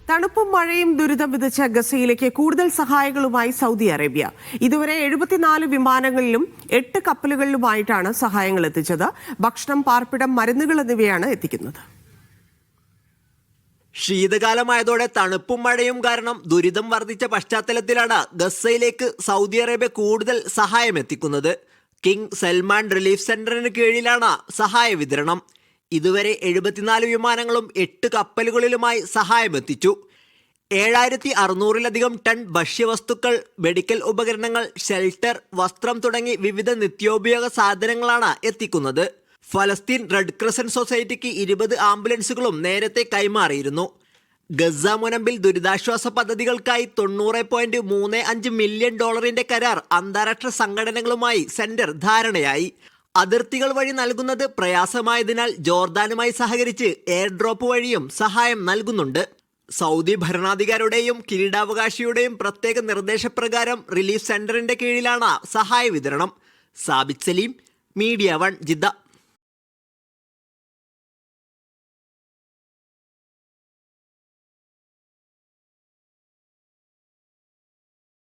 തണുപ്പും മഴയും ദുരിതം വിതച്ച ഗസയിലേക്ക് കൂടുതൽ സഹായങ്ങളുമായി സൗദി അറേബ്യ. ഇതുവരെ 74 വിമാനങ്ങളിലും 8 കപ്പലുകളിലുമായിട്ടാണ് സഹായങ്ങൾ എത്തിച്ചത്. ഭക്ഷണം, പാർപ്പിടം, മരുന്നുകൾ എന്നിവയാണ് എത്തിക്കുന്നത്. ശീതകാലമായതോടെ തണുപ്പും മഴയും കാരണം ദുരിതം വർദ്ധിച്ച പശ്ചാത്തലത്തിലാണ് ഗസയിലേക്ക് സൗദി അറേബ്യ കൂടുതൽ സഹായം എത്തിക്കുന്നത്. കിങ് സൽമാൻ റിലീഫ് സെന്ററിന് കീഴിലാണ് സഹായ വിതരണം. ഇതുവരെ 74 വിമാനങ്ങളും 8 കപ്പലുകളിലുമായി സഹായമെത്തിച്ചു. 7600-ലധികം ടൺ ഭക്ഷ്യവസ്തുക്കൾ, മെഡിക്കൽ ഉപകരണങ്ങൾ, ഷെൽട്ടർ, വസ്ത്രം തുടങ്ങി വിവിധ നിത്യോപയോഗ സാധനങ്ങളാണ് എത്തിക്കുന്നത്. ഫലസ്തീൻ റെഡ് ക്രസന്റ് സൊസൈറ്റിക്ക് 20 ആംബുലൻസുകളും നേരത്തെ കൈമാറിയിരുന്നു. ഗസ മുനമ്പിൽ ദുരിതാശ്വാസ പദ്ധതികൾക്കായി $90.35 മില്യൺ കരാർ അന്താരാഷ്ട്ര സംഘടനകളുമായി സെന്റർ ധാരണയായി. അതിർത്തികൾ വഴി നൽകുന്നത് പ്രയാസമായതിനാൽ ജോർദാനുമായി സഹകരിച്ച് എയർ ഡ്രോപ്പ് വഴിയും സഹായം നൽകുന്നുണ്ട്. സൗദി ഭരണാധികാരിയുടെയും കിരീടാവകാശിയുടെയും പ്രത്യേക നിർദ്ദേശപ്രകാരം റിലീഫ് സെന്ററിന്റെ കീഴിലാണ് സഹായ വിതരണം. Sabith Saleem, media 1, Jeddah.